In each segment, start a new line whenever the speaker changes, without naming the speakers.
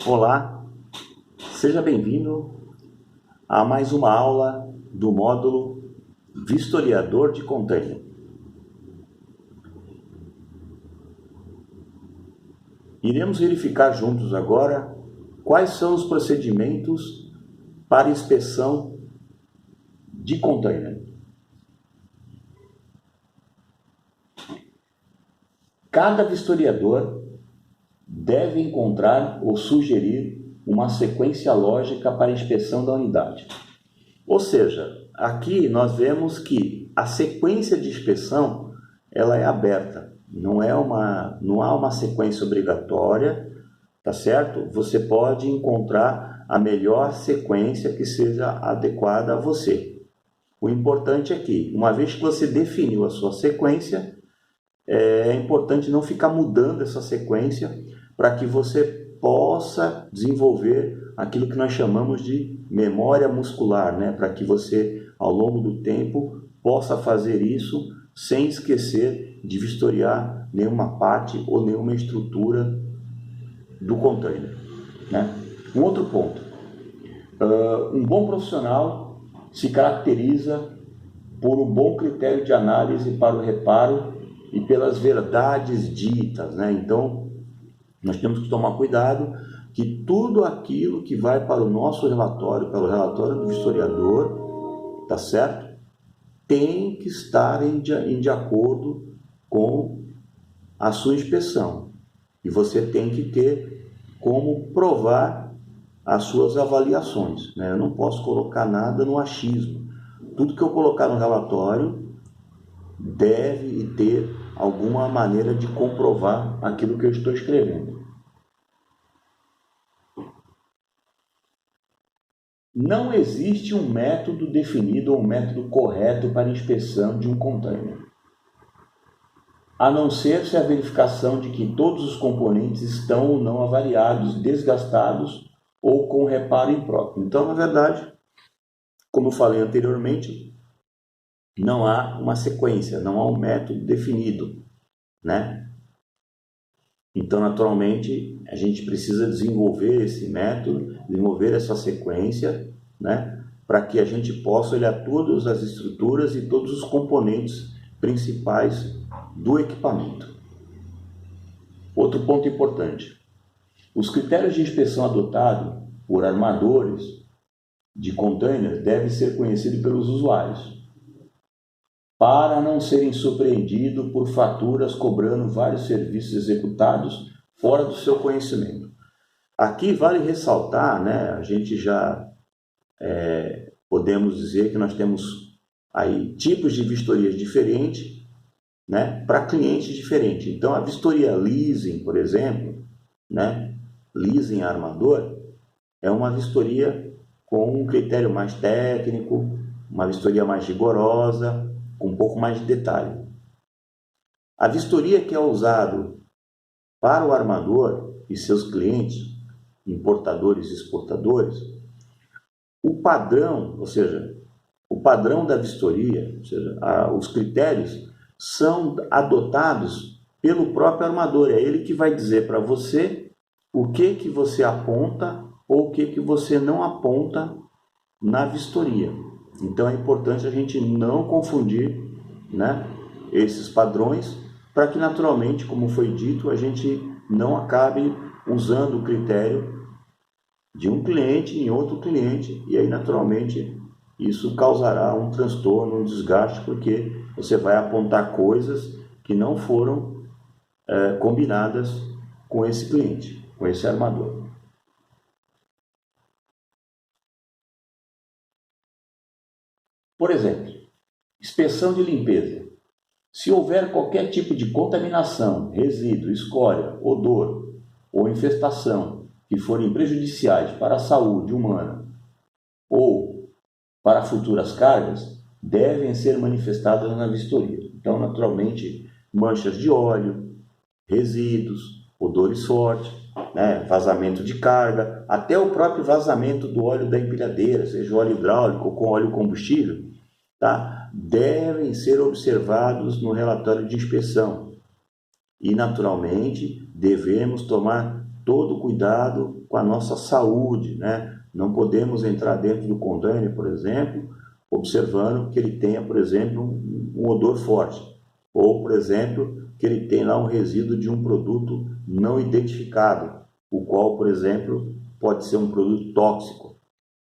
Olá, seja bem-vindo a mais uma aula do módulo Vistoriador de Container. Iremos verificar juntos agora quais são os procedimentos para inspeção de container. Cada vistoriador deve encontrar ou sugerir uma sequência lógica para a inspeção da unidade. Ou seja, aqui nós vemos que a sequência de inspeção ela é aberta, não há uma sequência obrigatória, tá certo? Você pode encontrar a melhor sequência que seja adequada a você. O importante é que, uma vez que você definiu a sua sequência, é importante não ficar mudando essa sequência para que você possa desenvolver aquilo que nós chamamos de memória muscular, né? Para que você, ao longo do tempo, possa fazer isso sem esquecer de vistoriar nenhuma parte ou nenhuma estrutura do container, né? Um outro ponto, um bom profissional se caracteriza por um bom critério de análise para o reparo e pelas verdades ditas, né? Então, nós temos que tomar cuidado que tudo aquilo que vai para o nosso relatório, para o relatório do vistoriador, tá certo? Tem que estar de acordo com a sua inspeção. E você tem que ter como provar as suas avaliações, né? Eu não posso colocar nada no achismo. Tudo que eu colocar no relatório deve ter alguma maneira de comprovar aquilo que eu estou escrevendo. Não existe um método definido ou um método correto para inspeção de um container, a não ser se a verificação de que todos os componentes estão ou não avariados, desgastados ou com reparo impróprio. Então, na verdade, como eu falei anteriormente, não há uma sequência, não há um método definido, né? Então, naturalmente, a gente precisa desenvolver esse método, desenvolver essa sequência, né? Para que a gente possa olhar todas as estruturas e todos os componentes principais do equipamento. Outro ponto importante: os critérios de inspeção adotados por armadores de containers devem ser conhecidos pelos usuários, para não serem surpreendidos por faturas cobrando vários serviços executados fora do seu conhecimento. Aqui vale ressaltar, né, a gente já podemos dizer que nós temos aí tipos de vistorias diferentes, né, para clientes diferentes. Então, a vistoria leasing, por exemplo, né, leasing armador, é uma vistoria com um critério mais técnico, uma vistoria mais rigorosa, com um pouco mais de detalhe. A vistoria que é usada para o armador e seus clientes, importadores e exportadores, o padrão, ou seja, o padrão da vistoria, ou seja, os critérios são adotados pelo próprio armador. É ele que vai dizer para você o que você aponta ou o que você não aponta na vistoria. Então é importante a gente não confundir, né, esses padrões, para que naturalmente, como foi dito, a gente não acabe usando o critério de um cliente em outro cliente, e aí naturalmente isso causará um transtorno, um desgaste, porque você vai apontar coisas que não foram combinadas com esse cliente, com esse armador. Por exemplo, inspeção de limpeza. Se houver qualquer tipo de contaminação, resíduo, escória, odor ou infestação que forem prejudiciais para a saúde humana ou para futuras cargas, devem ser manifestadas na vistoria. Então, naturalmente, manchas de óleo, resíduos, odores fortes, né, vazamento de carga, até o próprio vazamento do óleo da empilhadeira, seja óleo hidráulico ou com óleo combustível, tá, devem ser observados no relatório de inspeção. E, naturalmente, devemos tomar todo cuidado com a nossa saúde, né? Não podemos entrar dentro do container, por exemplo, observando que ele tenha, por exemplo, um odor forte, ou, por exemplo, que ele tenha lá um resíduo de um produto não identificado, o qual, por exemplo, pode ser um produto tóxico.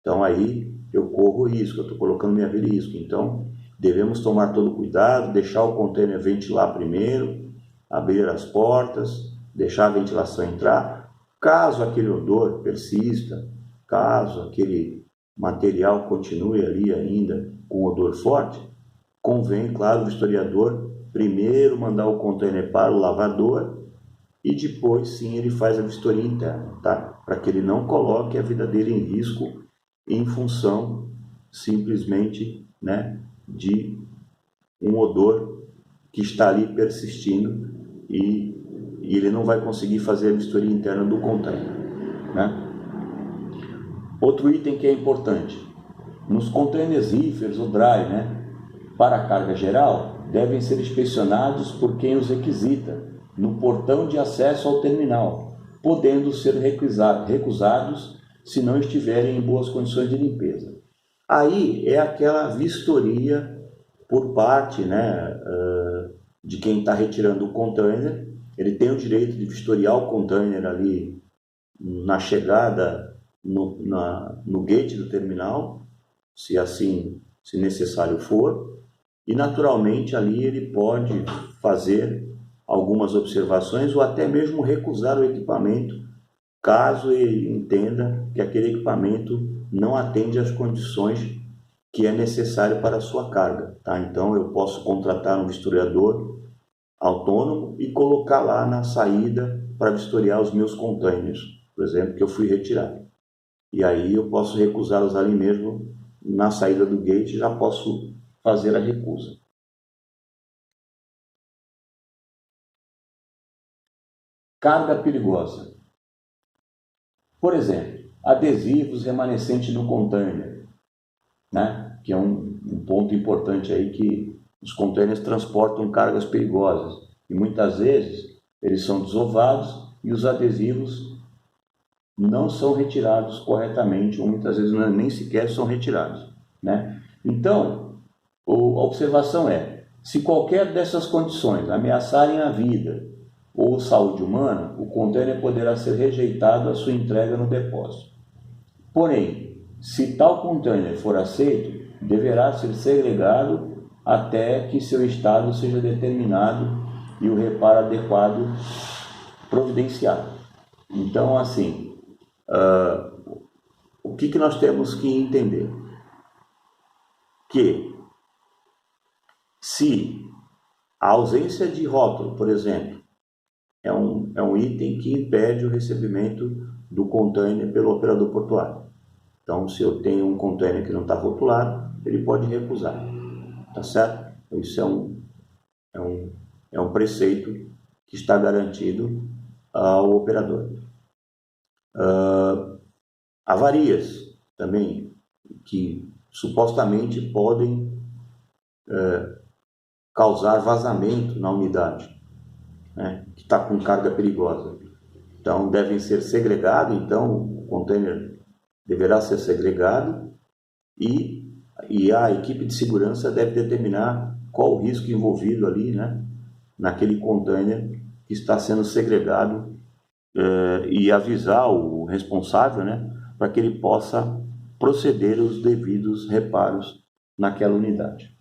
Então aí eu corro risco, eu estou colocando minha vida em risco. Então devemos tomar todo cuidado, deixar o container ventilar primeiro, abrir as portas, deixar a ventilação entrar. Caso aquele odor persista, caso aquele material continue ali ainda com odor forte, convém, claro, o vistoriador primeiro mandar o container para o lavador e depois sim ele faz a vistoria interna, tá? Para que ele não coloque a vida dele em risco em função simplesmente, né, de um odor que está ali persistindo e ele não vai conseguir fazer a vistoria interna do container, né? Outro item que é importante, nos containers reefers ou dry, né, para a carga geral, devem ser inspecionados por quem os requisita no portão de acesso ao terminal, podendo ser recusados se não estiverem em boas condições de limpeza. Aí é aquela vistoria por parte, né, de quem está retirando o container. Ele tem o direito de vistoriar o container ali na chegada, no gate do terminal, se assim, se necessário for, e naturalmente ali ele pode fazer algumas observações ou até mesmo recusar o equipamento, caso ele entenda que aquele equipamento não atende às condições que é necessário para a sua carga, tá? Então eu posso contratar um vistoriador autônomo e colocar lá na saída para vistoriar os meus containers, por exemplo, que eu fui retirar. E aí eu posso recusá-los ali mesmo na saída do gate, já posso fazer a recusa. Carga perigosa. Por exemplo, adesivos remanescentes no container, né? Que é um ponto importante aí, que os containers transportam cargas perigosas e muitas vezes eles são desovados e os adesivos não são retirados corretamente, ou muitas vezes nem sequer são retirados, né? Então, a observação é, se qualquer dessas condições ameaçarem a vida ou saúde humana, o container poderá ser rejeitado a sua entrega no depósito. Porém, se tal container for aceito, deverá ser segregado até que seu estado seja determinado e o reparo adequado providenciado. Então, assim, o que nós temos que entender? Que se a ausência de rótulo, por exemplo, é um item que impede o recebimento do container pelo operador portuário. Então, se eu tenho um container que não está rotulado, ele pode recusar, tá certo? Isso é um preceito que está garantido ao operador. Avarias também, que supostamente podem causar vazamento na unidade, né, que está com carga perigosa. Então, devem ser segregados, então o container deverá ser segregado e a equipe de segurança deve determinar qual o risco envolvido ali, né, naquele container que está sendo segregado e avisar o responsável, né, para que ele possa proceder os devidos reparos naquela unidade.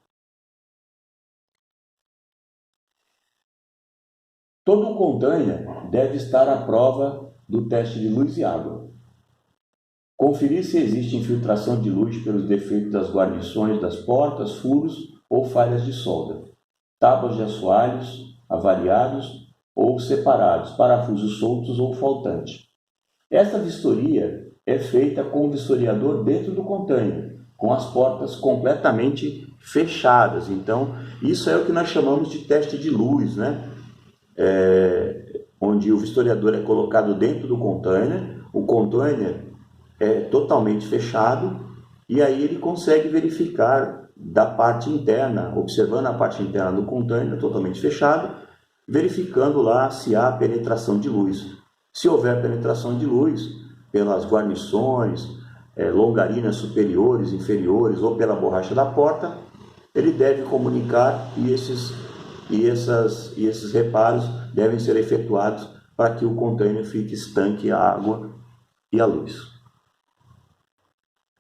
Todo container deve estar à prova do teste de luz e água. Conferir se existe infiltração de luz pelos defeitos das guarnições das portas, furos ou falhas de solda, tábuas de assoalhos avariados ou separados, parafusos soltos ou faltantes. Esta vistoria é feita com o vistoriador dentro do container, com as portas completamente fechadas. Então, isso é o que nós chamamos de teste de luz, né? Onde o vistoriador é colocado dentro do container, o container é totalmente fechado e aí ele consegue verificar da parte interna, observando a parte interna do container totalmente fechado, verificando lá se há penetração de luz. Se houver penetração de luz, pelas guarnições, longarinas superiores, inferiores ou pela borracha da porta, ele deve comunicar e esses reparos devem ser efetuados para que o container fique estanque a água e a luz.